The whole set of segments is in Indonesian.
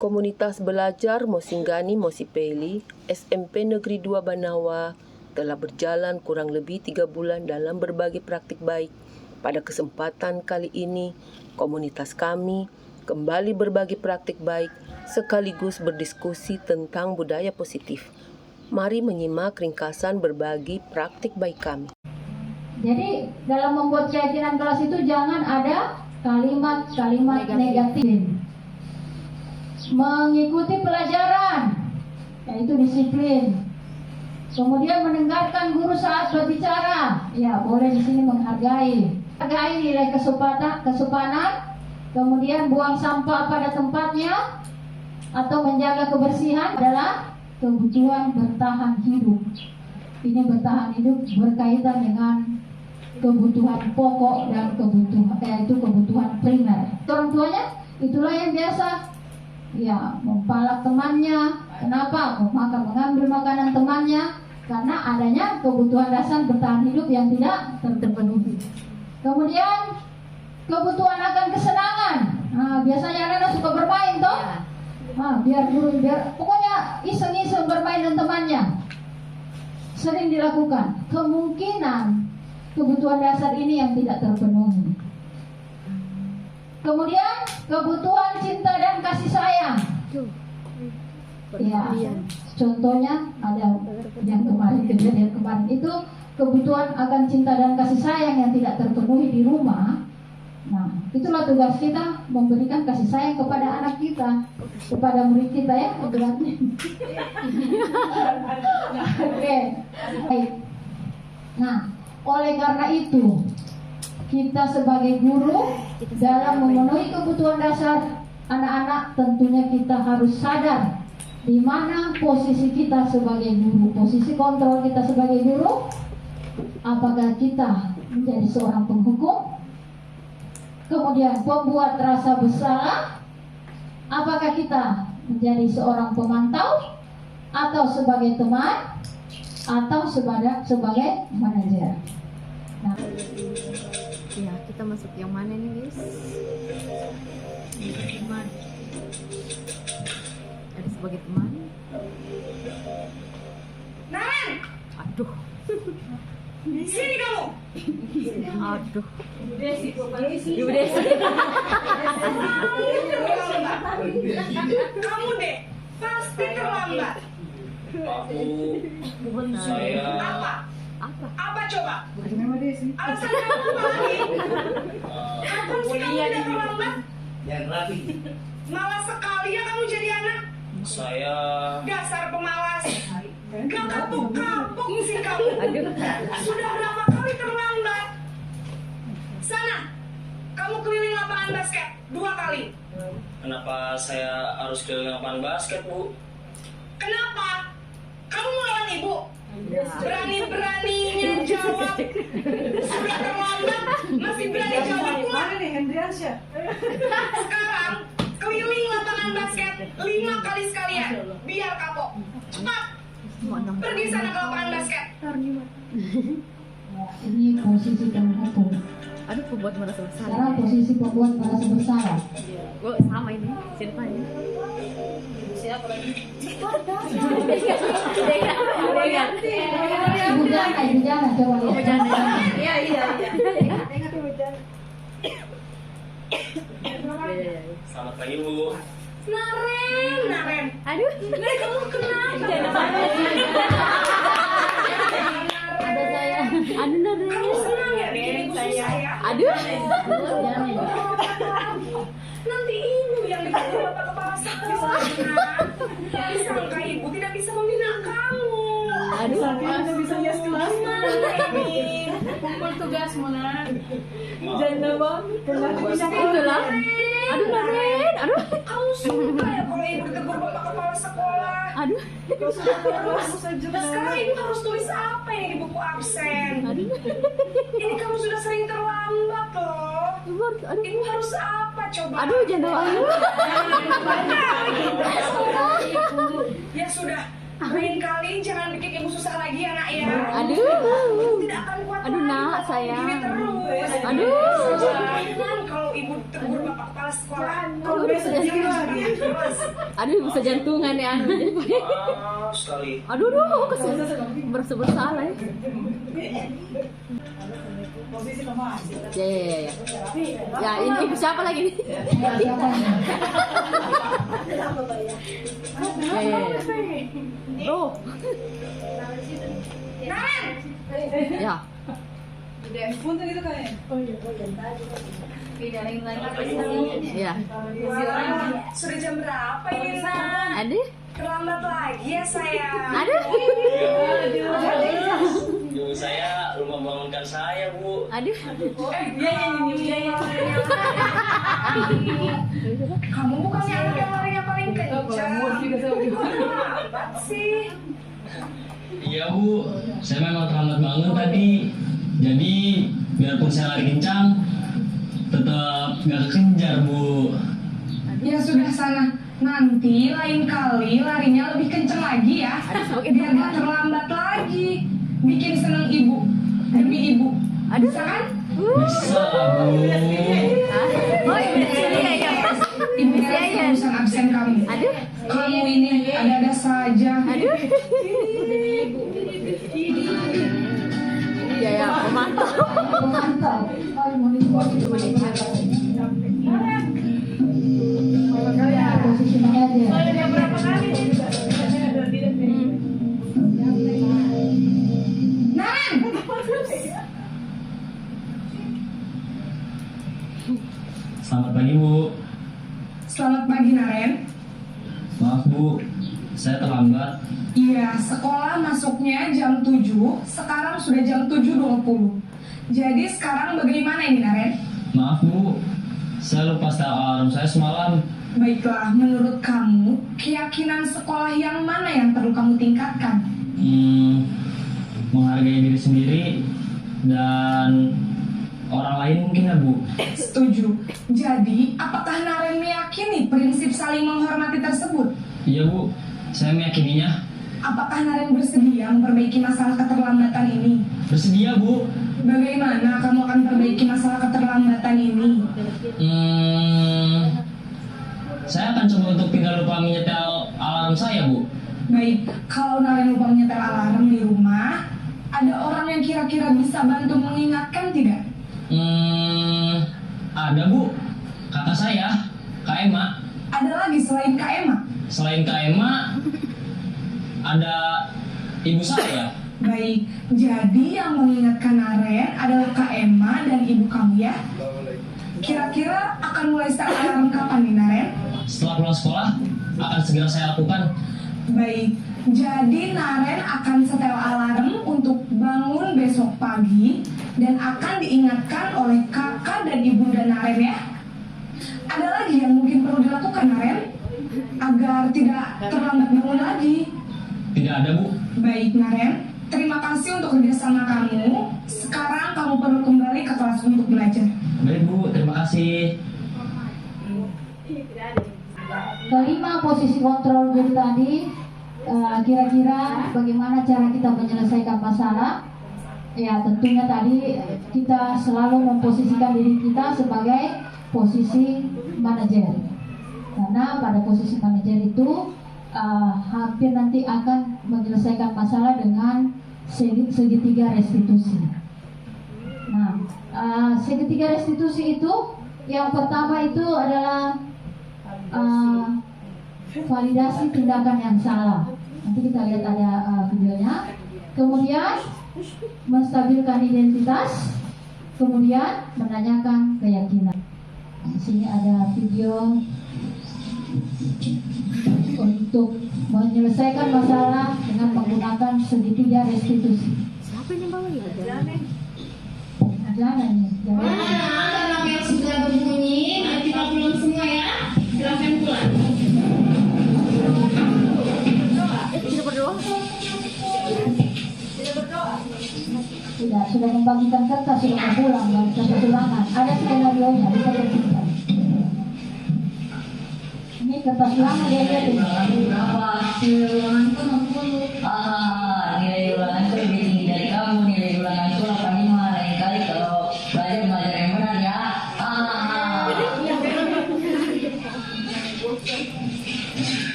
Komunitas Belajar Mosinggani Mosipeli, SMP Negeri 2 Banawa, telah berjalan kurang lebih 3 bulan dalam berbagai praktik baik. Pada kesempatan kali ini, komunitas kami kembali berbagi praktik baik sekaligus berdiskusi tentang budaya positif. Mari menyimak ringkasan berbagi praktik baik kami. Jadi dalam membuat keyakinan kelas itu jangan ada kalimat-kalimat negatif. Mengikuti pelajaran, yaitu disiplin. Kemudian mendengarkan guru saat berbicara, ya boleh di sini menghargai. Hargai nilai kesopanan, kemudian buang sampah pada tempatnya, atau menjaga kebersihan adalah kebutuhan bertahan hidup. Ini bertahan hidup berkaitan dengan kebutuhan pokok dan kebutuhan primer. Orang tuanya itulah yang biasa mempalak temannya. Kenapa? Mengambil makanan temannya karena adanya kebutuhan dasar bertahan hidup yang tidak terpenuhi. Kemudian kebutuhan akan kesenangan. Biasanya anak-anak suka bermain toh. Biar pokoknya iseng-iseng bermain dengan temannya. Sering dilakukan. Kemungkinan kebutuhan dasar ini yang tidak terpenuhi. Kemudian kebutuhan cinta dan kasih sayang. Contohnya ada kejadian kemarin itu kebutuhan akan cinta dan kasih sayang yang tidak terpenuhi di rumah. Nah, itulah tugas kita, memberikan kasih sayang kepada anak kita, kepada murid kita ya, beratnya. Oke. Baik. Nah, oleh karena itu kita sebagai guru dalam memenuhi kebutuhan dasar anak-anak tentunya kita harus sadar di mana posisi kita sebagai guru, posisi kontrol kita sebagai guru. Apakah kita menjadi seorang penghukum, kemudian pembuat rasa bersalah? Apakah kita menjadi seorang pemantau, atau sebagai teman, atau sebagai manajer? Nah, ya, kita masuk yang mana nih guys? Teman. Ada sebagai teman. Naren! Aduh. Sini kamu! Aduh. Ibu Desi. Kamu deh, pasti terlambat. Saya Apa coba? Alasan kamu apa lagi? Kapan sih kamu udah terlambat? yang rapi. Malas sekali ya kamu jadi anak. Saya Dasar pemalas. Gak kapok-kapok sih kamu. Sudah berapa kali terlambat? Sana, kamu keliling lapangan basket 2 kali. kenapa saya harus keliling lapangan basket, Bu? Kenapa? Kamu mau lawan ibu? Berani-beraninya jawab. Sudah terlambat, masih berani jawab pula. Sekarang, keliling lapangan basket 5 kali sekalian. Biar kapok. Cepat. Pergi sana ke lapangan basket. ini posisi penghukum. Aduh, pembuat merasa bersalah. Sekarang posisi pembuat merasa bersalah. Gue sama ini, ceritanya. Ibu Jana coba lihat. Iya. Selamat pagi, Bu. Naren. Aduh. Kamu kenapa? Ada saya. Aduh, Kamu senang ya bikin ibu susah ya? Aduh. Nanti ibu yang dipanggil bapak kepala sekolah. Disangka ibu tidak bisa membina kamu. Aduh. Anda bisa hias kelas. Ini Kumpul tugas Mona. janda bang. Itulah. Aduh, Naren. Aduh. Kamu suka ya kalau ibu ditegur bapak kepala sekolah. Aduh. Nah sekarang ibu harus tulis apa ini di buku absen? Aduh. Ini kamu sudah sering terlambat loh. Aduh. Ibu harus apa coba? Aduh, jangan aduh. Ya sudah, lain kali jangan bikin ibu susah lagi ya nak ya. Aduh. Ibu tidak akan kuat Aduh, lagi nak, kalau sayang. begini terus. Aduh. Jangan kalau ibu tegur bapak kepala sekolah. Kalau besok jadi lagi. Aduh, bisa jantungan ya anu. Maaf sekali. Aduh, merasa bersalah ya. Posisi kemana? Ya. Ya, ini ibu siapa lagi nih? Ya. Bro. Ya. Punten itu kayaknya. Ya. Sudah jam berapa ini, Nan? Aduh. Terlambat lagi ya, sayang. Aduh. Ibu saya lupa bangunkan saya, Bu. Aduh. Kamu bukannya anak yang larinya paling kencang. Terlambat sih. Iya, Bu. Saya memang terlambat bangun tadi. Jadi, biarpun saya lari kencang, tetap gak kekejar, Bu. Ya sudah sana. Nanti lain kali larinya lebih kenceng lagi ya. Biar gak terlambat lagi. Bikin seneng ibu. Demi ibu. Bisa kan? Bisa, Bu. Oh, ibu sini ya. Ibu yang urusan absen kamu. Aduh. Kamu ini ada-ada saja. Aduh. Ya, pemantau. Memantau. Oh, monitor. Posisi manajer. Nan! Selamat pagi, Bu. Selamat pagi, Naren. Maaf, Bu. Saya terlambat. Iya, sekolah masuknya jam 7, sekarang sudah jam 7.20. Jadi sekarang bagaimana ini, Naren? Maaf, Bu. Saya lupa setel alarm saya semalam. Baiklah, menurut kamu, keyakinan sekolah yang mana yang perlu kamu tingkatkan? Menghargai diri sendiri dan orang lain mungkin ya, Bu. Setuju. Jadi, apakah Naren meyakini prinsip saling menghormati tersebut? Iya, Bu. Saya meyakininya. Apakah Naren bersedia memperbaiki masalah keterlambatan ini? Bersedia, Bu. Bagaimana kamu akan perbaiki masalah keterlambatan ini? Saya akan coba untuk tidak lupa menyetel alarm saya, Bu. Baik, kalau Naren lupa menyetel alarm di rumah, ada orang yang kira-kira bisa bantu mengingatkan tidak? Ada, Bu. Kakak saya, Kak Emma. Ada lagi selain Kak Emma? Selain Kak Emma, ada ibu saya. Baik, jadi yang mengingatkan Naren adalah Kak Emma dan ibu kamu ya? Kira-kira akan mulai setel alarm kapan nih, Naren? Setelah pulang sekolah, akan segera saya lakukan. Baik, jadi Naren akan setel alarm untuk bangun besok pagi dan akan diingatkan oleh kakak dan ibunda Naren ya. Ada lagi yang mungkin perlu dilakukan, Naren? Agar tidak terlambat bangun lagi. Tidak ada, Bu. Baik, Naren. Terima kasih untuk kerjasama kamu. Sekarang kamu perlu kembali ke kelas untuk belajar. Baik, Bu. Terima kasih. Kelima, posisi kontrol guru tadi. Kira-kira bagaimana cara kita menyelesaikan masalah? Ya, tentunya tadi kita selalu memposisikan diri kita sebagai posisi manajer. Karena pada posisi manajer itu hampir nanti akan menyelesaikan masalah dengan segitiga restitusi. Nah, segitiga restitusi itu yang pertama itu adalah validasi tindakan yang salah. Nanti kita lihat ada videonya. Kemudian menstabilkan identitas. Kemudian menanyakan keyakinan. Di sini ada video untuk menyelesaikan masalah dengan menggunakan segitiga restitusi. Siapa yang bawa ya? Jangan nih. Anak yang sudah berbunyi, mari kita pulang semua ya. Silakan pulang. Tidak berdoa? Sudah membagikan kertas, sudah mau pulang, dan kertas ulangan. Ada skenario-nya, bisa terlihat. Ini kertas ulangan dia lihat ini. Berapa hasil ulangan itu 60? Nilai ulangan itu lebih tinggi dari kamu. Nilai ulangan itu 85. Lain kali kalau belajar yang benar ya.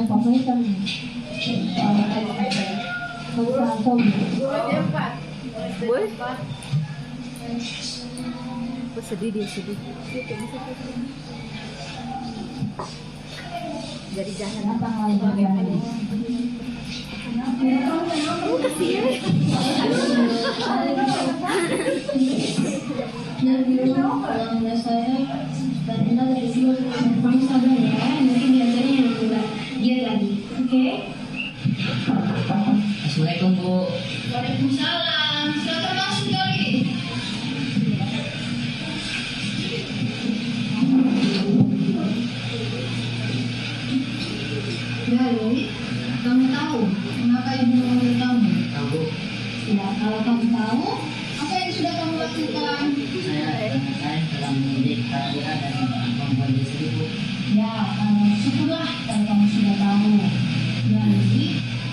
profesor Boleh? Oh, sedih dia, sedih. Dari jalan. Jadi kalau nggak saya tadinya dari dulu kamu sabar ya, nanti diajarin yang enggak dia lagi, oke? Assalamualaikum Bu. Waalaikumsalam, silakan masuk kali. Jadi, kamu tahu mengapa ibu memanggil kamu? Tahu. Ya, kalau kamu tahu, apa yang sudah kamu lakukan? Saya telah mendidik Kira dan membuat istri Bu. Ya, syukurlah kalau kamu sudah tahu. Jadi,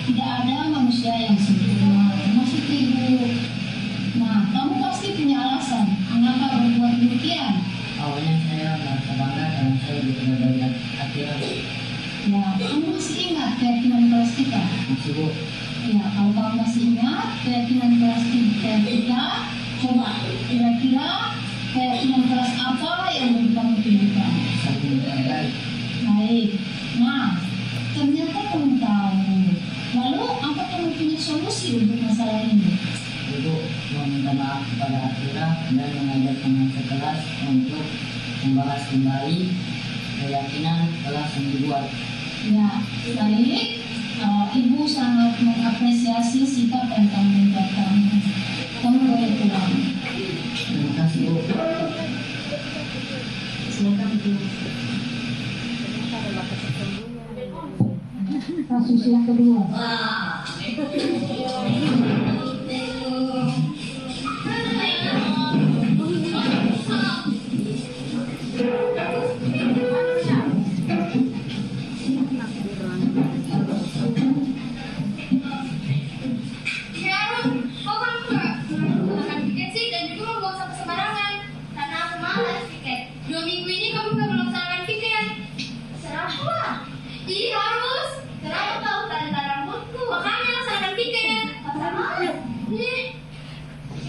tidak ada manusia yang sempurna, termasuk ibu. Nah, kamu pasti punya alasan mengapa berbuat demikian. Awalnya saya merasa bangga karena saya dikenal dari Akira. Ya, kamu masih ingat keyakinan kelas kita? Masih Bu. Ya, kalau kamu masih ingat keyakinan kelas kita, coba kira-kira keyakinan kelas apa yang lebih kamu tunjukkan? Saling menghargai. Baik, nah ternyata kamu tahu. Lalu apa kamu punya solusi untuk masalah ini? Ibu meminta maaf kepada Akira dan mengajak teman sekelas untuk membahas kembali keyakinan kelas yang dibuat. Ya, baik. Ibu sangat mengapresiasi sikap dan tanggung jawab kamu. Kamu boleh pulang. Terima kasih Bu. Silakan pulang. Kasus yang kedua.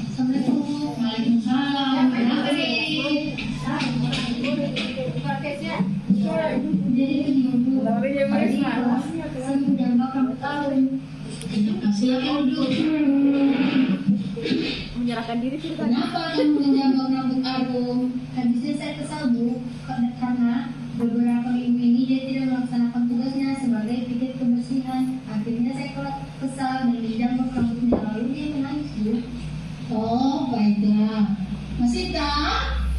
Assalamualaikum. Waalaikumsalam. Kenapa nih? Jadi begini, saya menjambak rambut Arun. Silakan duduk. Menyerahkan diri cerita. Kenapa kamu menjambak rambut Arun? Habisnya saya kesal Bu, karena beberapa minggu ini dia tidak melaksanakan tugasnya sebagai piket kebersihan. Akhirnya saya kesal dan menjambak rambutnya, lalu dia menangis Bu. Oh, baiklah. Mas Ita,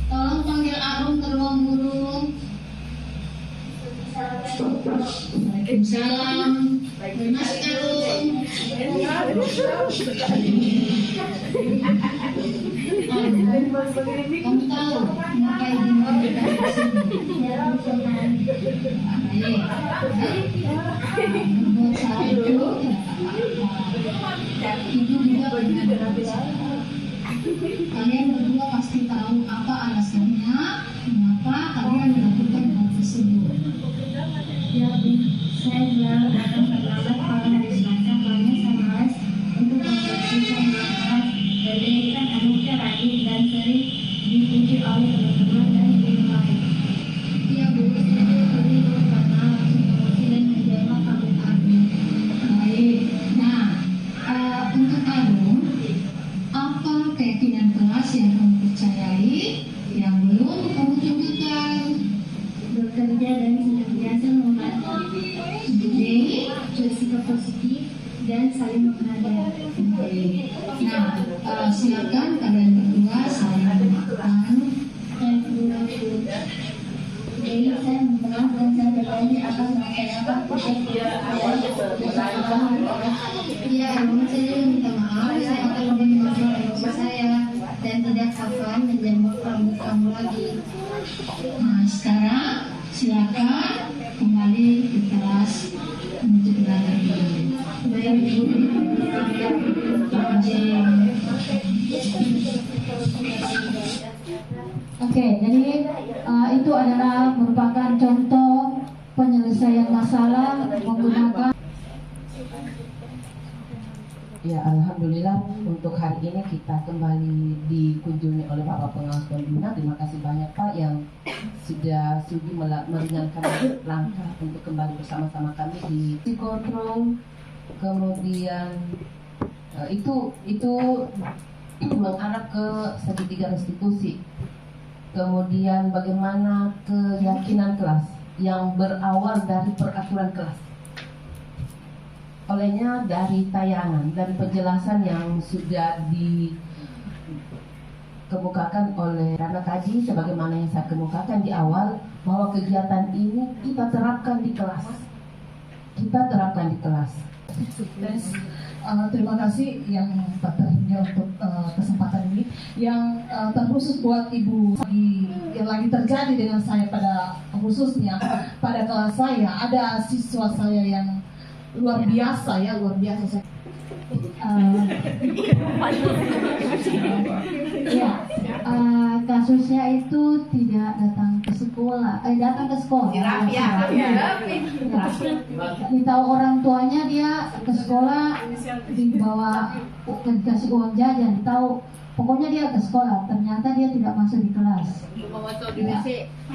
tolong panggil Arun ke ruang guru. Waalaikumsalam. Mas Arun. Kamu tahu kenapa ibu mau kita di sini? Buat saat itu, ibu juga pernah berbicara. Kalian berdua pasti tahu apa alasannya, mengapa kalian melakukan hal tersebut. Ya, Bu. Saya selalu datang terlambat pada hari Selasa karena saya malas untuk membersihkan kelas. Jadi kan anaknya rajin dan sering dipuji oleh teman-teman dan guru lain. Iya Bu, saya sering karena langsung emosi dan menjawab rambut Arun. Baik, nah untuk Arun, apa keyakinan kelas yang kamu percayai yang belum kamu tunjukkan? Bekerja dan senantiasa membantu. Jadi, bersikap positif dan saling menghargai. Nah, silakan kalian berdua saling memaafkan dan pulang. Jadi saya minta maaf dan saya berjanji akan melaksanakan Iya, saya minta maaf. Saya akan lebih mengontrol emosi saya dan tidak akan menjambak rambut kamu lagi. Nah, sekarang silakan kembali ke kelas untuk belajar dulu. Baik, Ibu. Oke, jadi itu adalah merupakan contoh penyelesaian masalah menggunakan. Ya, alhamdulillah untuk hari ini kita kembali dikunjungi oleh Bapak Pengawas Pembina. Terima kasih banyak Pak yang sudah sudi meringankan langkah untuk kembali bersama-sama kami di kontrol. Kemudian itu mengarah ke segitiga restitusi. Kemudian bagaimana keyakinan kelas yang berawal dari peraturan kelas. Olehnya dari tayangan dan penjelasan yang sudah dikemukakan oleh Rana Kaji, sebagaimana yang saya kemukakan di awal, bahwa kegiatan ini kita terapkan di kelas. Terima kasih yang Pak Terhingga untuk kesempatan ini yang terkhusus buat Ibu yang lagi terjadi dengan saya pada khususnya pada kelas saya. Ada siswa saya yang luar biasa. Kasusnya itu tidak datang ke sekolah, Ditahu orang tuanya dia ke sekolah, dibawa dikasih uang jajan, tahu pokoknya dia ke sekolah, ternyata dia tidak masuk di kelas.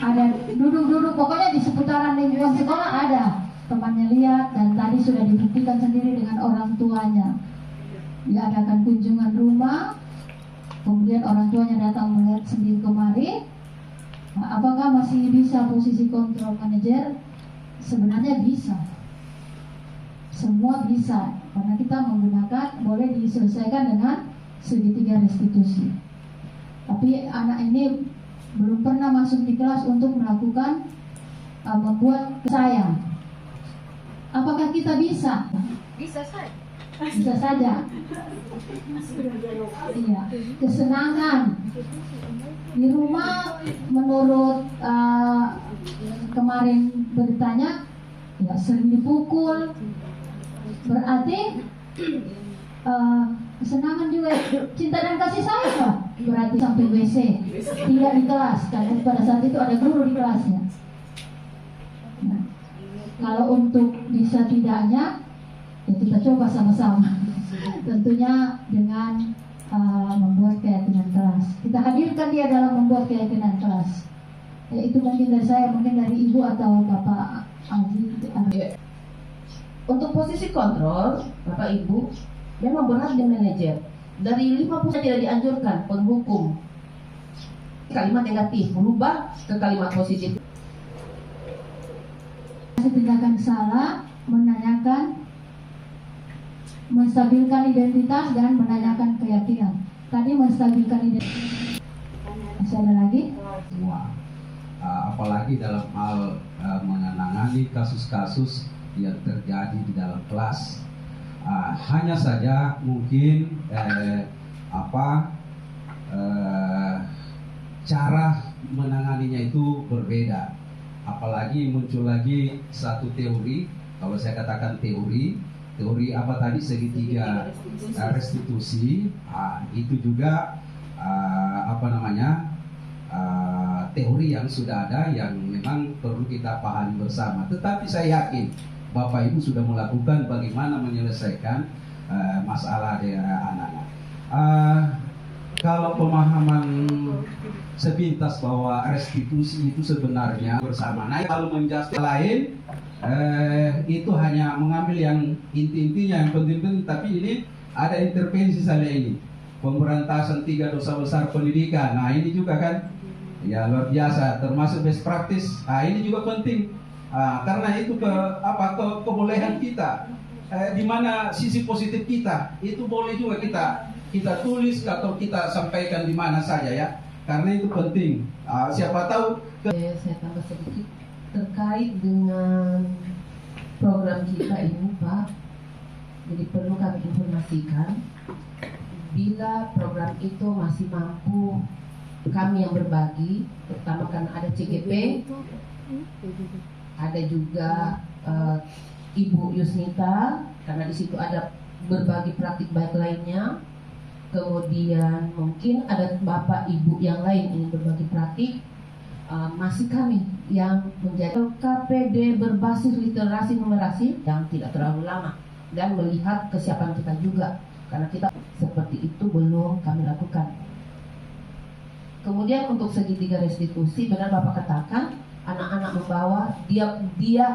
Ada duduk-duduk, pokoknya di seputaran lingkungan sekolah ada. Temannya lihat dan tadi sudah dibuktikan sendiri dengan orang tuanya. Diadakan kunjungan rumah, kemudian orang tuanya datang melihat sendiri kemari. Nah, apakah masih bisa posisi kontrol manajer? Sebenarnya bisa. Semua bisa, karena kita menggunakan boleh diselesaikan dengan segitiga restitusi. Tapi anak ini belum pernah masuk di kelas untuk melakukan membuat sayang. Apakah kita bisa? Bisa saja. Bisa saja. Iya, kesenangan di rumah menurut kemarin beritanya ya sering dipukul, berarti kesenangan juga cinta dan kasih sayang lah, berarti sampai WC tidak di kelas karena pada saat itu ada guru di kelasnya. Nah, kalau untuk bisa tidaknya ya kita coba sama-sama, tentunya dengan membuat keyakinan kelas. Kita hadirkan dia dalam membuat keyakinan kelas. Ya, itu mungkin dari saya, mungkin dari Ibu atau Bapak Aji. Untuk posisi kontrol, Bapak Ibu, memang berat di manajer. Dari 50 tidak dianjurkan penghukum. Kalimat negatif berubah ke kalimat positif. Tindakan salah, menanyakan, menstabilkan identitas dan menanyakan keyakinan. Tadi menstabilkan identitas. Masih ada lagi? Apalagi dalam hal menangani kasus-kasus yang terjadi di dalam kelas. Hanya saja mungkin cara menanganinya itu berbeda. Apalagi muncul lagi satu teori, kalau saya katakan teori apa tadi, segitiga restitusi, itu juga teori yang sudah ada yang memang perlu kita pahami bersama. Tetapi saya yakin Bapak Ibu sudah melakukan bagaimana menyelesaikan masalah anak-anak. Kalau pemahaman sepintas bahwa restitusi itu sebenarnya bersama. Nah, kalau menjelaskan lain, itu hanya mengambil yang inti-intinya, yang penting-penting. Tapi ini ada intervensi saya ini, pemberantasan 3 dosa besar pendidikan. Nah, ini juga kan, ya luar biasa, termasuk best practice. Nah, ini juga penting, karena itu kebolehan kita, di mana sisi positif kita, itu boleh juga kita tulis atau kita sampaikan di mana saja ya, karena itu penting. Siapa tahu. Saya tambah sedikit terkait dengan program kita ini, Pak. Jadi perlu kami informasikan, bila program itu masih mampu kami yang berbagi, terutama karena ada CGP, ada juga Ibu Yusnita, karena di situ ada berbagi praktik baik lainnya. Kemudian mungkin ada Bapak Ibu yang lain ingin berbagi praktik, masih kami yang menjadi KPD berbasis literasi numerasi yang tidak terlalu lama, dan melihat kesiapan kita juga, karena kita seperti itu belum kami lakukan. Kemudian untuk segitiga restitusi, benar Bapak katakan, anak-anak membawa dia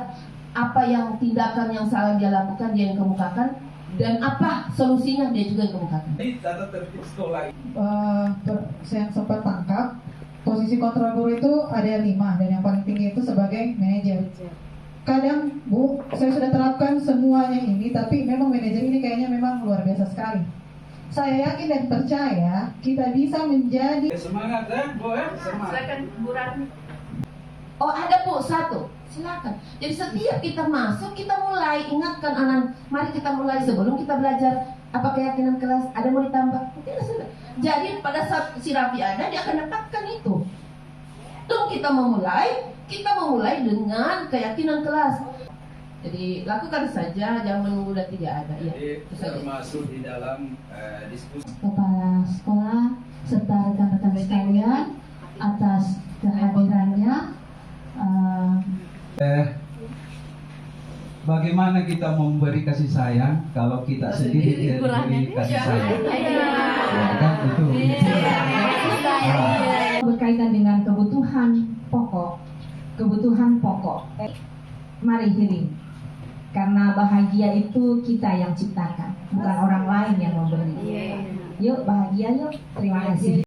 apa yang tindakan yang salah dia lakukan, dia yang kemukakan, dan apa solusinya dia juga yang kemukakan. Tata tertib sekolah. Saya sempat tangkap, posisi kontrol guru itu ada 5, dan yang paling tinggi itu sebagai manajer. Kadang Bu, saya sudah terapkan semuanya ini, tapi memang manajer ini kayaknya memang luar biasa sekali. Saya yakin dan percaya kita bisa menjadi. Semangat Bu semangat. Silakan Bu Rani. Oh ada Bu, satu, silakan. Jadi setiap kita masuk, kita mulai ingatkan anak, mari kita mulai sebelum kita belajar apa keyakinan kelas, ada mau ditambah. Jadi pada saat si Raffi ada, dia akan dapatkan itu. Tuh kita memulai dengan keyakinan kelas. Jadi lakukan saja, jangan menunggu dan tidak ada. Ya, itu saja. Termasuk di dalam diskusi. Kepala sekolah serta rekan-rekan sekalian atas kehadirannya. Bagaimana kita memberi kasih sayang kalau kita sendiri tidak memberi kasih sayang? Ya, kan itu. Berkaitan dengan kebutuhan pokok. Mari healing. Karena bahagia itu kita yang ciptakan, bukan orang lain yang memberi. Yuk bahagia yuk. Terima kasih.